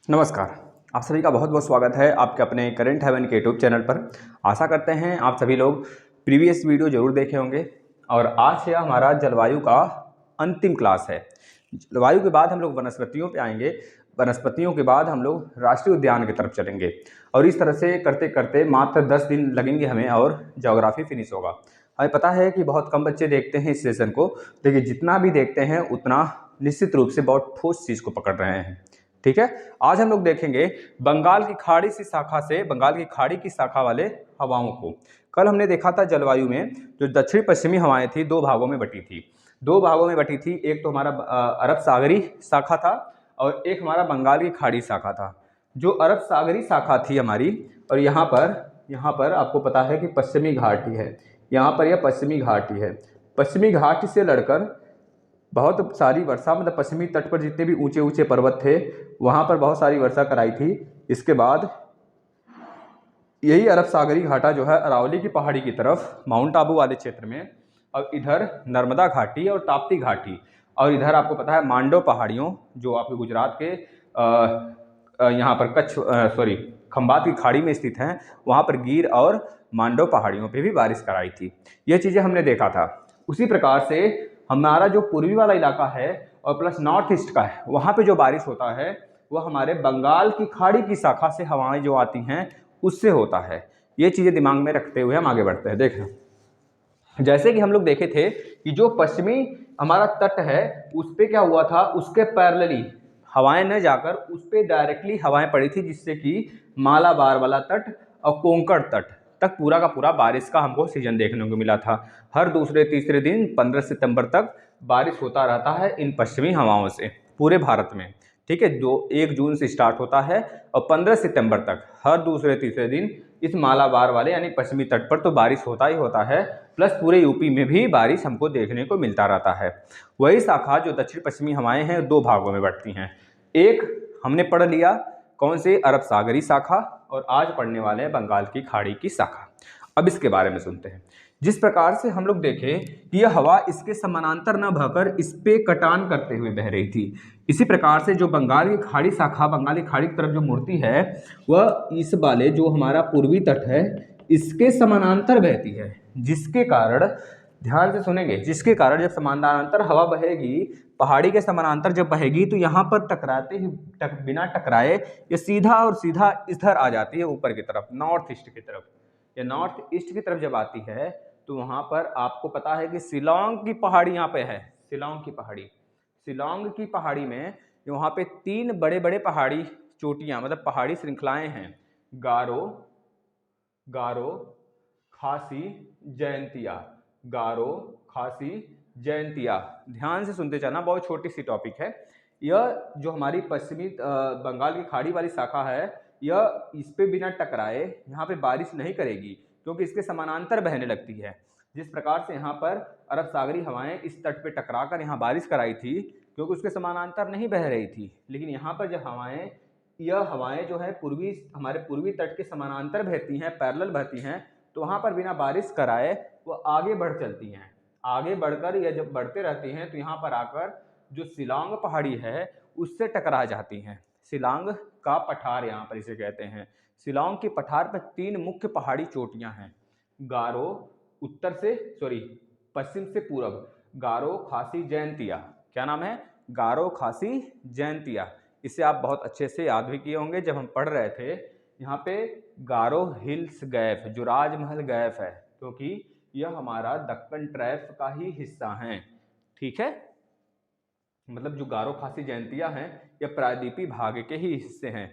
नमस्कार। आप सभी का बहुत बहुत स्वागत है आपके अपने करंट हेवन के यूट्यूब चैनल पर। आशा करते हैं आप सभी लोग प्रीवियस वीडियो जरूर देखे होंगे और आज से हमारा जलवायु का अंतिम क्लास है। जलवायु के बाद हम लोग वनस्पतियों पे आएंगे, वनस्पतियों के बाद हम लोग राष्ट्रीय उद्यान की तरफ चलेंगे और इस तरह से करते करते मात्र 10 दिन लगेंगे हमें और ज्योग्राफी फिनिश होगा। हमें पता है कि बहुत कम बच्चे देखते हैं इस सेशन को, लेकिन जितना भी देखते हैं उतना निश्चित रूप से बहुत ठोस चीज़ को पकड़ रहे हैं। ठीक है, आज हम लोग देखेंगे बंगाल की खाड़ी से शाखा से बंगाल की खाड़ी की शाखा वाले हवाओं को। कल हमने देखा था जलवायु में जो दक्षिण पश्चिमी हवाएं थी दो भागों में बटी थी। एक तो हमारा अरब सागरी शाखा था और एक हमारा बंगाल की खाड़ी शाखा था। जो अरब सागरी शाखा थी हमारी, और यहाँ पर आपको पता है कि पश्चिमी घाटी है। यहाँ पर यह पश्चिमी घाटी है। पश्चिमी घाटी से लड़कर बहुत सारी वर्षा, मतलब पश्चिमी तट पर जितने भी ऊंचे ऊंचे पर्वत थे वहां पर बहुत सारी वर्षा कराई थी। इसके बाद यही अरब सागरी घाटा जो है अरावली की पहाड़ी की तरफ माउंट आबू वाले क्षेत्र में, और इधर नर्मदा घाटी और ताप्ती घाटी, और इधर आपको पता है मांडो पहाड़ियों जो आपके गुजरात के यहाँ पर खंबात की खाड़ी में स्थित हैं, वहाँ पर गिर और मांडो पहाड़ियों पे भी बारिश कराई थी। ये चीज़ें हमने देखा था। उसी प्रकार से हमारा जो पूर्वी वाला इलाका है और प्लस नॉर्थ ईस्ट का है, वहाँ पे जो बारिश होता है वह हमारे बंगाल की खाड़ी की शाखा से हवाएं जो आती हैं उससे होता है। ये चीज़ें दिमाग में रखते हुए हम आगे बढ़ते हैं। देखें, जैसे कि हम लोग देखे थे कि जो पश्चिमी हमारा तट है उस पे क्या हुआ था, उसके पैरेलली हवाएं न जाकर उस पे डायरेक्टली हवाएं पड़ी थी, जिससे कि मालाबार वाला तट और कोंकण तट तक पूरा का पूरा बारिश का हमको सीजन देखने को मिला था। हर दूसरे तीसरे दिन 15 सितंबर तक बारिश होता रहता है इन पश्चिमी हवाओं से पूरे भारत में। ठीक है, जो 1 जून से स्टार्ट होता है और 15 सितंबर तक हर दूसरे तीसरे दिन इस मालाबार वाले यानी पश्चिमी तट पर तो बारिश होता ही होता है, प्लस पूरे यूपी में भी बारिश हमको देखने को मिलता रहता है। वही शाखा जो दक्षिण पश्चिमी हवाएं हैं दो भागों में बढ़ती हैं। एक हमने पढ़ लिया कौन से, अरब सागरी शाखा, और आज पढ़ने वाले हैं बंगाल की खाड़ी की शाखा। अब इसके बारे में सुनते हैं। जिस प्रकार से हम लोग देखें कि यह हवा इसके समानांतर न बहकर इस पे कटान करते हुए बह रही थी, इसी प्रकार से जो बंगाल की खाड़ी शाखा बंगाल की खाड़ी की तरफ जो मुड़ती है वह इस वाले जो हमारा पूर्वी तट है इसके समानांतर बहती है, जिसके कारण, ध्यान से सुनेंगे, जिसके कारण जब समानांतर हवा बहेगी, पहाड़ी के समानांतर जब बहेगी तो यहाँ पर टकराते ही बिना टकराए ये सीधा और सीधा इधर आ जाती है ऊपर की तरफ, नॉर्थ ईस्ट की तरफ। या नॉर्थ ईस्ट की तरफ जब आती है तो वहां पर आपको पता है कि शिलोंग की पहाड़ी यहाँ पे है। शिलोंग की पहाड़ी में वहां पे 3 बड़े बड़े पहाड़ी चोटियां, मतलब पहाड़ी श्रृंखलाएं हैं, गारो गारो खासी जयंतिया। गारो खासी जयंतिया, ध्यान से सुनते चलना, बहुत छोटी सी टॉपिक है। यह जो हमारी पश्चिमी बंगाल की खाड़ी वाली शाखा है, यह इस पे बिना टकराए यहाँ पे बारिश नहीं करेगी क्योंकि इसके समानांतर बहने लगती है। जिस प्रकार से यहाँ पर अरब सागरी हवाएं इस तट पे टकराकर यहाँ बारिश कराई थी क्योंकि उसके समानांतर नहीं बह रही थी, लेकिन यहाँ पर जो यह हवाएं जो है हमारे पूर्वी तट के समानांतर बहती हैं, पैरेलल बहती हैं, तो वहाँ पर बिना बारिश कराए वो आगे बढ़ चलती हैं। आगे बढ़कर या जब बढ़ते रहती हैं तो यहाँ पर आकर जो शिलांग पहाड़ी है उससे टकरा जाती हैं। शिलांग का पठार यहाँ पर इसे कहते हैं। शिलांग के पठार पर 3 मुख्य पहाड़ी चोटियां हैं। गारो पश्चिम से पूरब, गारो खासी जयंतिया। क्या नाम है? गारो खासी जयंतिया। इसे आप बहुत अच्छे से याद भी किए होंगे जब हम पढ़ रहे थे। यहाँ पे गारो हिल्स गैफ, जो राजमहल गैफ है, क्योंकि यह हमारा दक्कन ट्रैप का ही हिस्सा है। ठीक है, मतलब जो गारो खासी जयंतिया हैं यह प्रायद्वीपीय भाग के ही हिस्से हैं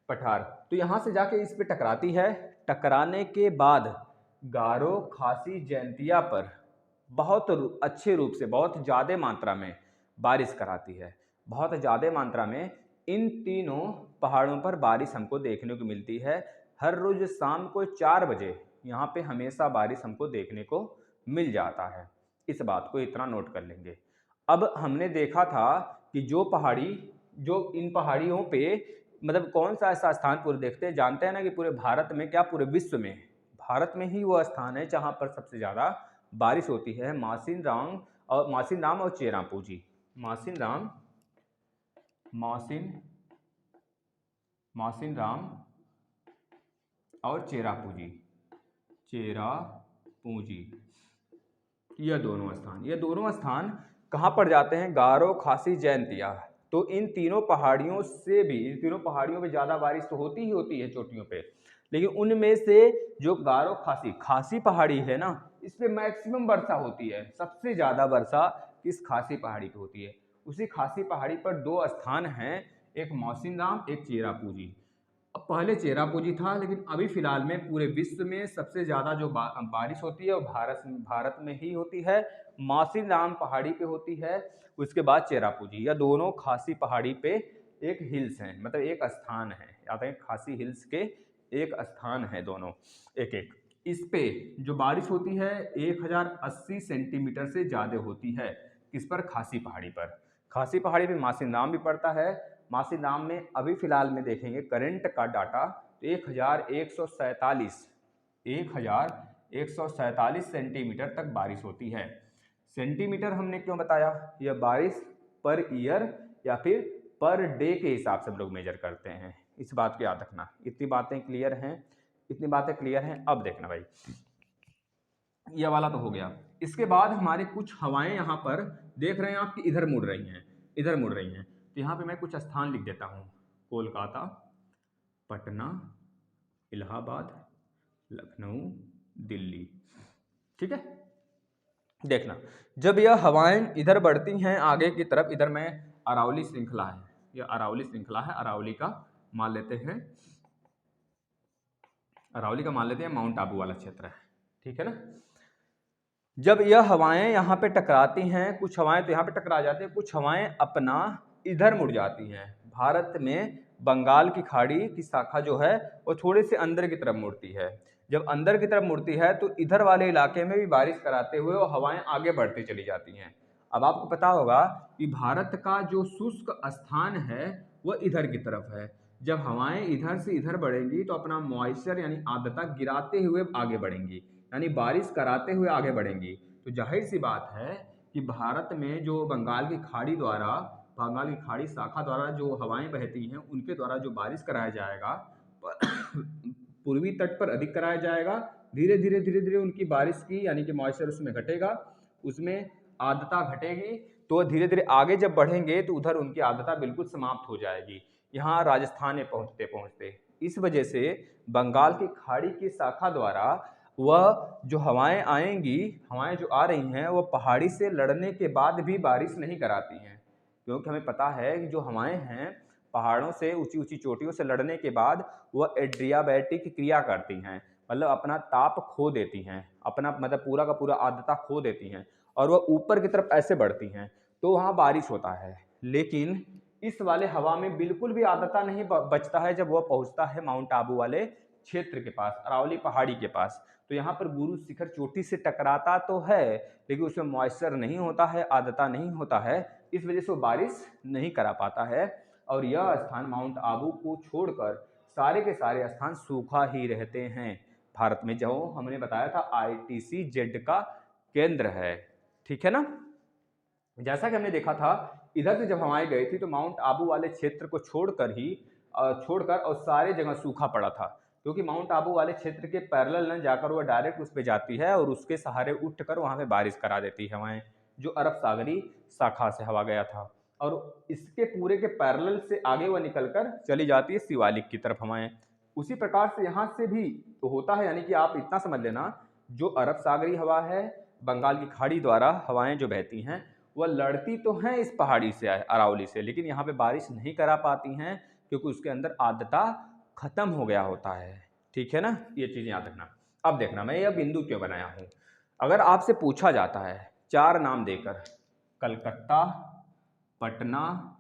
पठार। तो यहाँ से जाके इस पे टकराती है। टकराने के बाद गारो खासी जयंतिया पर बहुत अच्छे रूप से, बहुत ज़्यादा मात्रा में बारिश कराती है। बहुत ज़्यादा मात्रा में इन तीनों पहाड़ों पर बारिश हमको देखने को मिलती है। हर रोज शाम को 4 बजे यहाँ पे हमेशा बारिश हमको देखने को मिल जाता है। इस बात को इतना नोट कर लेंगे। अब हमने देखा था कि जो इन पहाड़ियों पे, मतलब कौन सा ऐसा स्थान पूरे देखते हैं, जानते हैं ना कि पूरे भारत में, क्या पूरे विश्व में, भारत में ही वह स्थान है जहां पर सबसे ज्यादा बारिश होती है। मासिन राम और चेरापूंजी। मासिन मासिनराम और चेरापूंजी, चेरापूंजी, यह दोनों स्थान कहाँ पर जाते हैं? गारो, खासी, जैंतिया। तो इन तीनों पहाड़ियों से भी, इन तीनों पहाड़ियों पे ज़्यादा बारिश तो होती ही होती है चोटियों पे, लेकिन उनमें से जो गारो खासी पहाड़ी है ना, इस पे मैक्सिमम वर्षा होती है। सबसे ज़्यादा वर्षा इस खासी पहाड़ी पे होती है। उसी खासी पहाड़ी पर दो स्थान हैं, एक मौसिनराम, एक चेरापूंजी। अब पहले चेरापूंजी था, लेकिन अभी फिलहाल में पूरे विश्व में सबसे ज़्यादा जो बारिश होती है वो भारत में ही होती है। मासिनराम पहाड़ी पे होती है, उसके बाद चेरापूंजी। यह दोनों खासी पहाड़ी पे एक हिल्स हैं, मतलब एक स्थान है, याद है, खासी हिल्स के एक स्थान है दोनों, एक एक। इस पे जो बारिश होती है 1080 सेंटीमीटर से ज़्यादा होती है। किस पर? खासी पहाड़ी पर। खासी पहाड़ी पे मासिनराम भी पड़ता है। मासिनराम में अभी फिलहाल में देखेंगे करंट का डाटा, तो 1147 सेंटीमीटर तक बारिश होती है। सेंटीमीटर हमने क्यों बताया? यह बारिश पर ईयर या फिर पर डे के हिसाब से हम लोग मेजर करते हैं, इस बात को याद रखना। इतनी बातें क्लियर हैं? अब देखना भाई, यह वाला तो हो गया। इसके बाद हमारे कुछ हवाएं यहाँ पर देख रहे हैं आप कि इधर मुड़ रही हैं। तो यहाँ पे मैं कुछ स्थान लिख देता हूँ: कोलकाता, पटना, इलाहाबाद, लखनऊ, दिल्ली। ठीक है, देखना जब यह हवाएं इधर बढ़ती हैं आगे की तरफ, इधर में अरावली श्रृंखला है, यह अरावली श्रृंखला है। अरावली का मान लेते हैं माउंट आबू वाला क्षेत्र है, ठीक है ना। जब यह हवाएं यहाँ पे टकराती हैं, कुछ हवाएं तो यहाँ पे टकरा जाती हैं, कुछ हवाएं अपना इधर मुड़ जाती हैं। भारत में बंगाल की खाड़ी की शाखा जो है वो थोड़े से अंदर की तरफ मुड़ती है। जब अंदर की तरफ मुड़ती है तो इधर वाले इलाके में भी बारिश कराते हुए वो हवाएं आगे बढ़ती चली जाती हैं। अब आपको पता होगा कि भारत का जो शुष्क स्थान है वह इधर की तरफ है। जब हवाएं इधर से इधर बढ़ेंगी तो अपना मॉइस्चर यानी आर्द्रता गिराते हुए आगे बढ़ेंगी, यानी बारिश कराते हुए आगे बढ़ेंगी। तो जाहिर सी बात है कि भारत में जो बंगाल की खाड़ी शाखा द्वारा जो हवाएं बहती हैं उनके द्वारा जो बारिश कराया जाएगा पूर्वी तट पर अधिक कराया जाएगा। धीरे धीरे उनकी बारिश की यानी कि मॉइस्चर उसमें घटेगा, उसमें आर्द्रता घटेगी, तो धीरे धीरे आगे जब बढ़ेंगे तो उधर उनकी आर्द्रता बिल्कुल समाप्त हो जाएगी, यहाँ राजस्थान में पहुँचते पहुँचते। इस वजह से बंगाल की खाड़ी की शाखा द्वारा वह जो हवाएं आएंगी, हवाएं जो आ रही हैं वह पहाड़ी से लड़ने के बाद भी बारिश नहीं कराती हैं, क्योंकि हमें पता है कि जो हवाएं हैं पहाड़ों से ऊंची ऊंची चोटियों से लड़ने के बाद वह एडियाबैटिक क्रिया करती हैं, मतलब अपना ताप खो देती हैं, अपना मतलब पूरा का पूरा आर्द्रता खो देती हैं और वह ऊपर की तरफ ऐसे बढ़ती हैं, तो वहाँ बारिश होता है। लेकिन इस वाले हवा में बिल्कुल भी आर्द्रता नहीं बचता है जब वह पहुँचता है माउंट आबू वाले क्षेत्र के पास, अरावली पहाड़ी के पास। तो यहाँ पर गुरु शिखर चोटी से टकराता तो है, लेकिन उसमें मॉइस्चर नहीं होता है, आर्द्रता नहीं होता है, इस वजह से वो बारिश नहीं करा पाता है। और यह स्थान माउंट आबू को छोड़कर सारे के सारे स्थान सूखा ही रहते हैं भारत में, जो हमने बताया था ITCZ का केंद्र है, ठीक है ना। जैसा कि हमने देखा था इधर से जब हवाएं गई थी तो माउंट आबू वाले क्षेत्र को छोड़कर और सारे जगह सूखा पड़ा था, क्योंकि माउंट आबू वाले क्षेत्र के पैरेलल न जाकर वह डायरेक्ट उस पर जाती है और उसके सहारे उठकर वहां पे बारिश करा देती है हवाएं, जो अरब सागरी शाखा से हवा गया था, और इसके पूरे के पैरेलल से आगे वह निकलकर चली जाती है शिवालिक की तरफ हवाएं। उसी प्रकार से यहाँ से भी तो होता है, यानी कि आप इतना समझ लेना, जो अरब सागरी हवा है, बंगाल की खाड़ी द्वारा हवाएं जो बहती हैं वह लड़ती तो हैं इस पहाड़ी से, अरावली से, लेकिन यहाँ पे बारिश नहीं करा पाती हैं क्योंकि उसके अंदर आर्द्रता खत्म हो गया होता है, ठीक है ना। ये चीज़ें याद रखना। अब देखना मैं यह बिंदु क्यों बनाया हूँ। अगर आपसे पूछा जाता है 4 नाम देकर, कलकत्ता, पटना,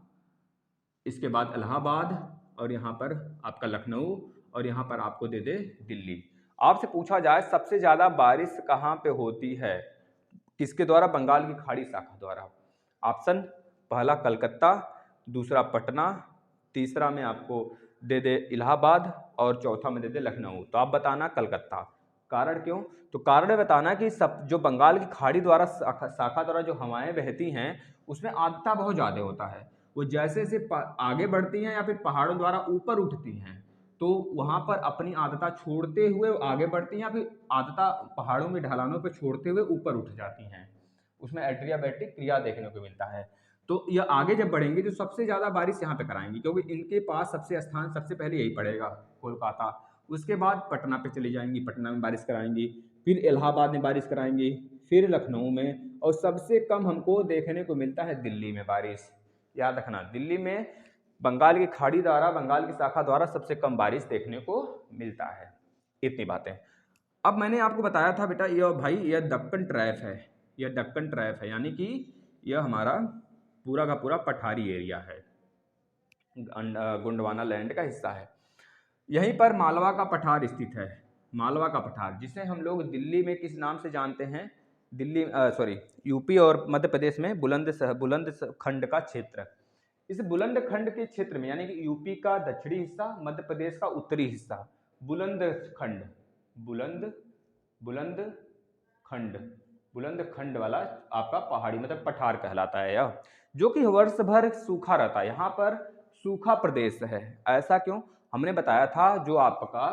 इसके बाद इलाहाबाद और यहाँ पर आपका लखनऊ और यहाँ पर आपको दे दे दिल्ली, आपसे पूछा जाए सबसे ज़्यादा बारिश कहाँ पे होती है, किसके द्वारा? बंगाल की खाड़ी शाखा द्वारा। ऑप्शन पहला कलकत्ता, दूसरा पटना, तीसरा में आपको दे दे इलाहाबाद और चौथा में दे दे लखनऊ। तो आप बताना कलकत्ता। कारण क्यों? तो कारण बताना कि सब जो बंगाल की खाड़ी द्वारा शाखा द्वारा जो हवाएं बहती हैं उसमें आर्द्रता बहुत ज़्यादा होता है, वो जैसे जैसे आगे बढ़ती हैं या फिर पहाड़ों द्वारा ऊपर उठती हैं, तो वहाँ पर अपनी आदता छोड़ते हुए आगे बढ़ती हैं या फिर आदता पहाड़ों में ढलानों पर छोड़ते हुए ऊपर उठ जाती हैं। उसमें एडियाबैटिक क्रिया देखने को मिलता है। तो यह आगे जब बढ़ेंगे तो सबसे ज़्यादा बारिश यहाँ पे कराएंगी, क्योंकि इनके पास सबसे पहले यही पड़ेगा, कोलकाता। उसके बाद पटना पे चली जाएंगी, पटना में बारिश कराएंगी, फिर इलाहाबाद में बारिश कराएंगी, फिर लखनऊ में, और सबसे कम हमको देखने को मिलता है दिल्ली में बारिश। याद रखना, दिल्ली में बंगाल की खाड़ी द्वारा, बंगाल की शाखा द्वारा सबसे कम बारिश देखने को मिलता है। इतनी बातें। अब मैंने आपको बताया था बेटा, यह भाई यह दक्कन ट्रैप है, यह दक्कन ट्रैप है, यानी कि यह हमारा पूरा का पूरा पठारी एरिया है, गोंडवाना लैंड का हिस्सा है। यहीं पर मालवा का पठार स्थित है, मालवा का पठार, जिसे हम लोग दिल्ली में किस नाम से जानते हैं, दिल्ली सॉरी यूपी और मध्य प्रदेश में बुलंद खंड का क्षेत्र। इस बुलंद खंड के क्षेत्र में, यानी कि यूपी का दक्षिणी हिस्सा, मध्य प्रदेश का उत्तरी हिस्सा, बुलंद खंड, बुलंद बुलंद खंड, बुलंद खंड वाला आपका पहाड़ी मतलब पठार कहलाता है यह, जो कि वर्ष भर सूखा रहता है। यहाँ पर सूखा प्रदेश है। ऐसा क्यों? हमने बताया था जो आपका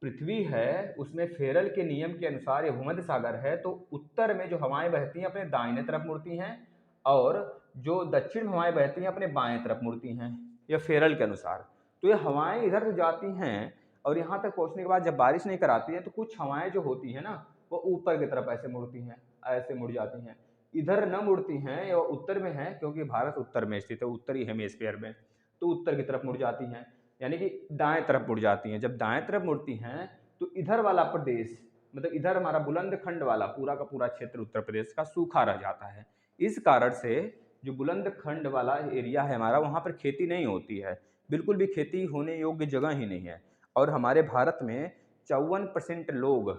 पृथ्वी है उसमें फेरल के नियम के अनुसार ये भूमध्य सागर है, तो उत्तर में जो हवाएं बहती हैं अपने दाहिने तरफ मुड़ती हैं, और जो दक्षिण में हवाएं बहती हैं अपने बाएं तरफ मुड़ती हैं, यह फेरल के अनुसार। तो ये हवाएं इधर से जाती हैं और यहाँ तक पहुँचने के बाद जब बारिश नहीं कराती है तो कुछ हवाएं जो होती हैं ना, वो ऊपर की तरफ ऐसे मुड़ती हैं, ऐसे मुड़ जाती हैं। इधर न मुड़ती हैं, ये उत्तर में है क्योंकि भारत उत्तर में स्थित है, उत्तरी हेमिस्फीयर में, तो उत्तर की तरफ मुड़ जाती हैं, यानी कि दाएं तरफ मुड़ जाती हैं। जब दाएं तरफ मुड़ती हैं तो इधर वाला प्रदेश, मतलब इधर हमारा बुलंदखंड वाला पूरा का पूरा क्षेत्र उत्तर प्रदेश का सूखा रह जाता है। इस कारण से जो बुलंदखंड वाला एरिया है हमारा, वहाँ पर खेती नहीं होती है, बिल्कुल भी खेती होने योग्य जगह ही नहीं है। और हमारे भारत में 54% लोग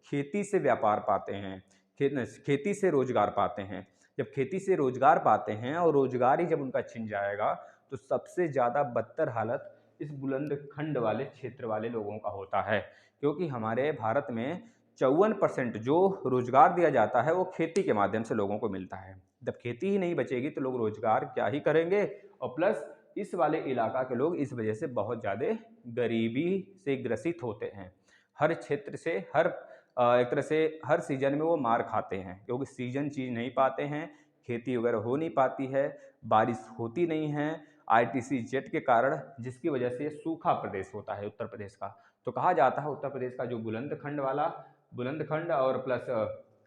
खेती से व्यापार पाते हैं, खेती से रोजगार पाते हैं। जब खेती से रोजगार पाते हैं और रोजगार ही जब उनका छिन जाएगा तो सबसे ज़्यादा बदतर हालत इस बुलंदखंड वाले क्षेत्र वाले लोगों का होता है, क्योंकि हमारे भारत में 54% जो रोजगार दिया जाता है वो खेती के माध्यम से लोगों को मिलता है। जब खेती ही नहीं बचेगी तो लोग रोजगार क्या ही करेंगे, और प्लस इस वाले इलाका के लोग इस वजह से बहुत ज़्यादा गरीबी से ग्रसित होते हैं। हर क्षेत्र से एक तरह से हर सीजन में वो मार खाते हैं, क्योंकि सीजन चीज़ नहीं पाते हैं, खेती वगैरह हो नहीं पाती है, बारिश होती नहीं है आईटीसी जेट के कारण, जिसकी वजह से सूखा प्रदेश होता है उत्तर प्रदेश का। तो कहा जाता है उत्तर प्रदेश का जो बुलंदखंड और प्लस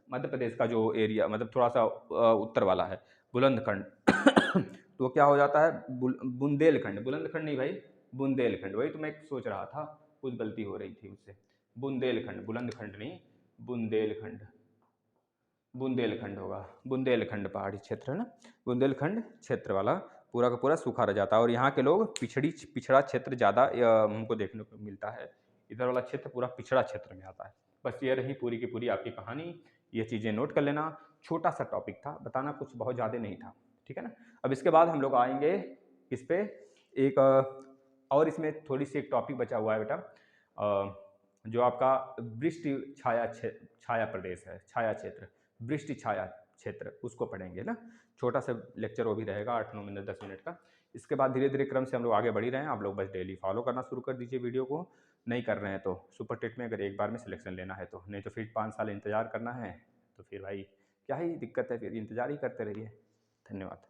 मध्य प्रदेश का जो एरिया मतलब थोड़ा सा उत्तर वाला है बुलंदखंड तो क्या हो जाता है बुंदेलखंड, बुलंदखंड नहीं भाई, बुंदेलखंड, वही तो मैं सोच रहा था, कुछ गलती हो रही थी उससे। बुंदेलखंड, बुलंदखंड नहीं, बुंदेलखंड, बुंदेलखंड होगा, बुंदेलखंड पहाड़ी क्षेत्र है ना, बुंदेलखंड क्षेत्र वाला पूरा का पूरा सूखा रह जाता है। और यहाँ के लोग पिछड़ा क्षेत्र ज़्यादा हमको देखने को मिलता है, इधर वाला क्षेत्र पूरा पिछड़ा क्षेत्र में आता है। बस ये रही पूरी की पूरी आपकी कहानी, ये चीज़ें नोट कर लेना। छोटा सा टॉपिक था, बताना कुछ बहुत ज़्यादा नहीं था, ठीक है ना। अब इसके बाद हम लोग आएंगे इस पे एक और इसमें थोड़ी सी एक टॉपिक बचा हुआ है बेटा, जो आपका वृष्टि छाया प्रदेश है, छाया क्षेत्र, वृष्टि छाया क्षेत्र, उसको पढ़ेंगे ना। छोटा सा लेक्चर वो भी रहेगा 8-9 मिनट 10 मिनट का। इसके बाद धीरे धीरे क्रम से हम लोग आगे बढ़ ही रहे हैं, आप लोग बस डेली फॉलो करना शुरू कर दीजिए वीडियो को। नहीं कर रहे हैं तो सुपर टेट में अगर एक बार में सिलेक्शन लेना है तो, नहीं तो फिर 5 साल इंतजार करना है, तो फिर भाई क्या ही दिक्कत है, फिर इंतजार ही करते रहिए। धन्यवाद।